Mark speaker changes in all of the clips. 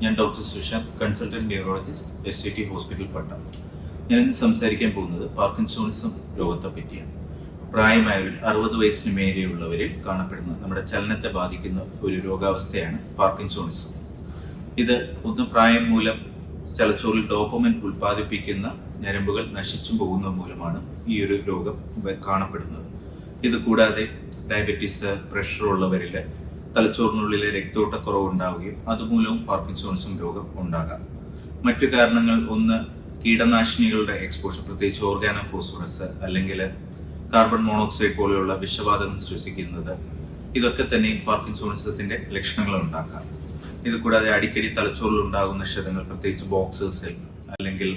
Speaker 1: ഞാൻ doctor Sushant, consultant neurologist, SCT hospital Pattom. ഞാനിന്ന് സംസാരിക്കാൻ പോകുന്നത് പാർക്കിൻസോണിസം രോഗത്തെ പറ്റിയാണ്. പ്രായമായവരിൽ 60 വയസ്സിന് മേലെയുള്ളവരിൽ കാണപ്പെടുന്ന നമ്മുടെ ചലനത്തെ ബാധിക്കുന്ന ഒരു രോഗാവസ്ഥയാണ് പാർക്കിൻസോണിസം. ഇത് പ്രായം മൂലം തലച്ചോറിൽ ഡോപ്പമിൻ ഉൽപ്പാദിപ്പിക്കുന്ന ഞരമ്പുകൾ നശിച്ചു പോകുന്നത് മൂലമാണ് ഈ ഒരു രോഗം കാണപ്പെടുന്നത്. ഇത് കൂടാതെ ഡയബറ്റീസ്, പ്രഷർ ഉള്ളവരിൽ തലച്ചോറിനുള്ളിലെ രക്തോട്ടക്കുറവ് ഉണ്ടാവുകയും അതുമൂലവും പാർക്കിൻസോണിസം രോഗം ഉണ്ടാകാം. മറ്റു കാരണങ്ങൾ കീടനാശിനികളുടെ എക്സ്പോഷർ, പ്രത്യേകിച്ച് ഓർഗാനോ ഫോസ്ഫറസ് അല്ലെങ്കിൽ കാർബൺ മോണോക്സൈഡ് പോലെയുള്ള വിഷവാതകം ശ്വസിക്കുന്നത്, ഇതൊക്കെ തന്നെ പാർക്കിൻസോണിസത്തിന്റെ ലക്ഷണങ്ങൾ ഉണ്ടാക്കാം. ഇത് കൂടാതെ അടിക്കടി തലച്ചോറിൽ ഉണ്ടാകുന്ന ക്ഷതങ്ങൾ, പ്രത്യേകിച്ച് ബോക്സേഴ്സിൽ അല്ലെങ്കിൽ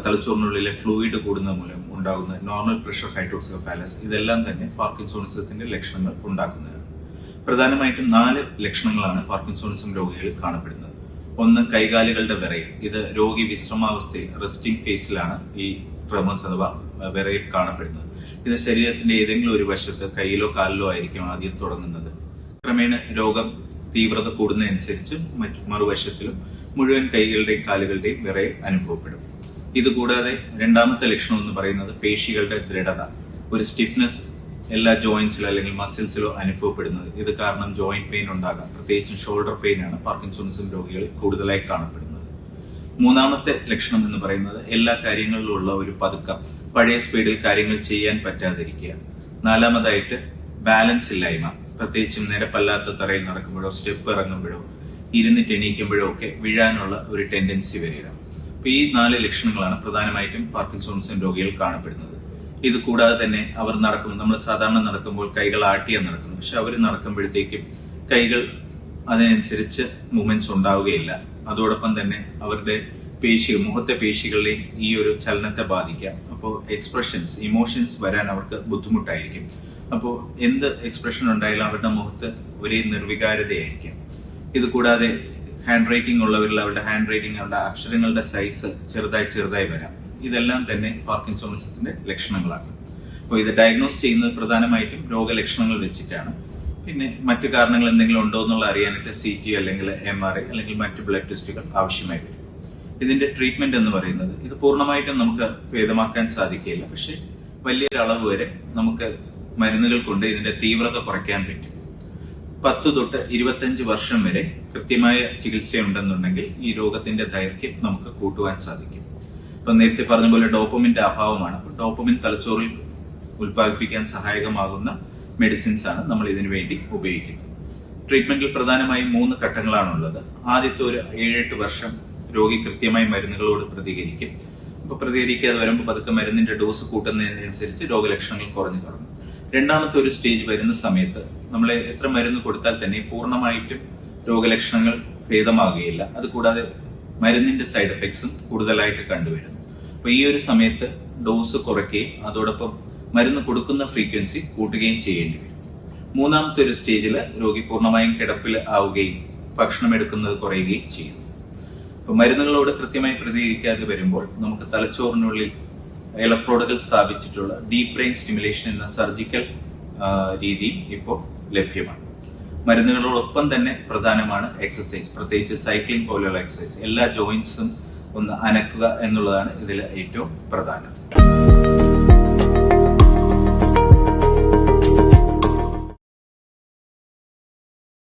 Speaker 1: തലച്ചോറിനുള്ളിലെ ഫ്ലൂയിഡ് കൂടുന്ന മൂലം ഉണ്ടാകുന്ന നോർമൽ പ്രഷർ ഹൈഡ്രോക്സെഫാലസ്, ഇതെല്ലാം തന്നെ പാർക്കിൻസോണിസത്തിന്റെ ലക്ഷണങ്ങൾ ഉണ്ടാക്കുന്നതാണ്. പ്രധാനമായിട്ടും 4 ലക്ഷണങ്ങളാണ് പാർക്കിൻസോണിസം രോഗികളിൽ കാണപ്പെടുന്നത്. ഒന്ന്, കൈകാലുകളുടെ വിറയൽ. ഇത് രോഗി വിശ്രമാവസ്ഥയിൽ, റെസ്റ്റിംഗ് ഫേസിലാണ് ഈ ട്രെമേഴ്സ് അഥവാ വിറയൽ കാണപ്പെടുന്നത്. ഇത് ശരീരത്തിന്റെ ഏതെങ്കിലും ഒരു വശത്ത്, കൈയിലോ കാലിലോ ആയിരിക്കും ആദ്യം തുടങ്ങുന്നത്. ക്രമേണ രോഗം തീവ്രത കൂടുന്നതനുസരിച്ച് മറുവശത്തിലും മുഴുവൻ കൈകളുടെയും കാലുകളുടെയും വിറയൽ അനുഭവപ്പെടും. ഇതുകൂടാതെ രണ്ടാമത്തെ ലക്ഷണം എന്ന് പറയുന്നത് പേശികളുടെ ദൃഢത, ഒരു സ്റ്റിഫ്നെസ് എല്ലാ ജോയിന്റ്സിലോ അല്ലെങ്കിൽ മസിൽസിലോ അനുഭവപ്പെടുന്നത്. ഇത് കാരണം ജോയിന്റ് പെയിൻ ഉണ്ടാകാം. പ്രത്യേകിച്ചും ഷോൾഡർ പെയിൻ ആണ് പാർക്കിൻസോണിസം രോഗികളിൽ കൂടുതലായി കാണപ്പെടുന്നത്. മൂന്നാമത്തെ ലക്ഷണം എന്ന് പറയുന്നത് എല്ലാ കാര്യങ്ങളിലും ഉള്ള ഒരു പതുക്കം, പഴയ സ്പീഡിൽ കാര്യങ്ങൾ ചെയ്യാൻ പറ്റാതിരിക്കുക. നാലാമതായിട്ട് ബാലൻസ് ഇല്ലായ്മ, പ്രത്യേകിച്ചും നിരപ്പല്ലാത്ത തറയിൽ നടക്കുമ്പോഴോ സ്റ്റെപ്പ് ഇറങ്ങുമ്പോഴോ ഇരുന്നിട്ട് എണീക്കുമ്പോഴോ ഒക്കെ വീഴാനുള്ള ഒരു ടെൻഡൻസി വരിക. അപ്പൊ ഈ 4 ലക്ഷണങ്ങളാണ് പ്രധാനമായിട്ടും പാർക്കിൻസോണിസം രോഗികൾ കാണപ്പെടുന്നത്. ഇത് കൂടാതെ തന്നെ അവർ നടക്കുമ്പോൾ, നമ്മൾ സാധാരണ നടക്കുമ്പോൾ കൈകൾ ആട്ടിയാണ് നടക്കുന്നത്, പക്ഷെ അവർ നടക്കുമ്പോഴത്തേക്കും കൈകൾ അതിനനുസരിച്ച് മൂവ്മെന്റ്സ് ഉണ്ടാവുകയില്ല. അതോടൊപ്പം തന്നെ അവരുടെ മുഖത്തെ പേശികളുടെയും ഈ ഒരു ചലനത്തെ ബാധിക്കാം. അപ്പോൾ എക്സ്പ്രഷൻസ്, ഇമോഷൻസ് വരാൻ അവർക്ക് ബുദ്ധിമുട്ടായിരിക്കും. അപ്പോൾ എന്ത് എക്സ്പ്രഷൻ ഉണ്ടായാലും അവരുടെ മുഖത്ത് ഒരേ നിർവികാരതയായിരിക്കും. ഇത് കൂടാതെ ഹാൻഡ് റൈറ്റിംഗ് ഉള്ളവരിൽ അവരുടെ ഹാൻഡ് റൈറ്റിംഗ്, അവരുടെ അക്ഷരങ്ങളുടെ സൈസ് ചെറുതായി വരാം. ഇതെല്ലാം തന്നെ പാർക്കിൻസോണിസത്തിന്റെ ലക്ഷണങ്ങളാണ്. അപ്പോൾ ഇത് ഡയഗ്നോസ് ചെയ്യുന്നത് പ്രധാനമായിട്ടും രോഗലക്ഷണങ്ങൾ വെച്ചിട്ടാണ്. പിന്നെ മറ്റു കാരണങ്ങൾ എന്തെങ്കിലും ഉണ്ടോ എന്നുള്ള അറിയാനായിട്ട് CT അല്ലെങ്കിൽ MRI അല്ലെങ്കിൽ മറ്റു ബ്ലഡ് ടെസ്റ്റുകൾ ആവശ്യമായി വരും. ഇതിന്റെ ട്രീറ്റ്മെന്റ് എന്ന് പറയുന്നത്, ഇത് പൂർണ്ണമായിട്ടും നമുക്ക് ഭേദമാക്കാൻ സാധിക്കില്ല, പക്ഷെ വലിയൊരു അളവ് വരെ നമുക്ക് മരുന്നുകൾ കൊണ്ട് ഇതിന്റെ തീവ്രത കുറയ്ക്കാൻ പറ്റും. 10 തൊട്ട് 25 വർഷം വരെ കൃത്യമായ ചികിത്സയുണ്ടെന്നുണ്ടെങ്കിൽ ഈ രോഗത്തിന്റെ ദൈർഘ്യം നമുക്ക് കൂട്ടുവാൻ സാധിക്കും. ഇപ്പൊ നേരത്തെ പറഞ്ഞ പോലെ ഡോപ്പമിന്റെ അഭാവമാണ്. അപ്പോൾ ഡോപ്പമിൻ തലച്ചോറിൽ ഉൽപ്പാദിപ്പിക്കാൻ സഹായകമാകുന്ന മെഡിസിൻസ് ആണ് നമ്മൾ ഇതിനു വേണ്ടി ഉപയോഗിക്കുന്നത്. ട്രീറ്റ്മെന്റിൽ പ്രധാനമായും 3 ഘട്ടങ്ങളാണുള്ളത്. ആദ്യത്തെ ഒരു 7-8 വർഷം രോഗി കൃത്യമായി മരുന്നുകളോട് പ്രതികരിക്കും. അപ്പൊ പ്രതികരിക്കാതെ വരുമ്പോൾ പതുക്കെ മരുന്നിന്റെ ഡോസ് കൂട്ടുന്നതിനനുസരിച്ച് രോഗലക്ഷണങ്ങൾ കുറഞ്ഞു തുടങ്ങും. രണ്ടാമത്തെ ഒരു സ്റ്റേജ് വരുന്ന സമയത്ത് നമ്മൾ എത്ര മരുന്ന് കൊടുത്താൽ തന്നെ പൂർണ്ണമായിട്ടും രോഗലക്ഷണങ്ങൾ ഭേദമാകുകയില്ല. അതുകൂടാതെ മരുന്നിന്റെ സൈഡ് എഫക്ട്സും കൂടുതലായിട്ട് കണ്ടുവരുന്നു. അപ്പൊ ഈ ഒരു സമയത്ത് ഡോസ് കുറയ്ക്കുകയും അതോടൊപ്പം മരുന്ന് കൊടുക്കുന്ന ഫ്രീക്വൻസി കൂട്ടുകയും ചെയ്യേണ്ടി വരും. മൂന്നാമത്തെ ഒരു സ്റ്റേജിൽ രോഗി പൂർണ്ണമായും കിടപ്പിൽ ആവുകയും ഭക്ഷണം എടുക്കുന്നത് കുറയുകയും ചെയ്യുന്നു. അപ്പൊ മരുന്നുകളോട് കൃത്യമായി പ്രതികരിക്കാതെ വരുമ്പോൾ നമുക്ക് തലച്ചോറിനുള്ളിൽ ഇലക്ട്രോഡുകൾ സ്ഥാപിച്ചിട്ടുള്ള ഡീപ് ബ്രെയിൻ സ്റ്റിമുലേഷൻ എന്ന സർജിക്കൽ രീതി ഇപ്പോൾ ലഭ്യമാണ്. മരുന്നുകളോടൊപ്പം തന്നെ പ്രധാനമാണ് എക്സസൈസ്, പ്രത്യേകിച്ച് സൈക്ലിംഗ് പോലെയുള്ള എക്സസൈസ്. എല്ലാ ജോയിന്റ്സും ഒന്ന് അനക്കുക എന്നുള്ളതാണ് ഇതിൽ ഏറ്റവും പ്രധാനം.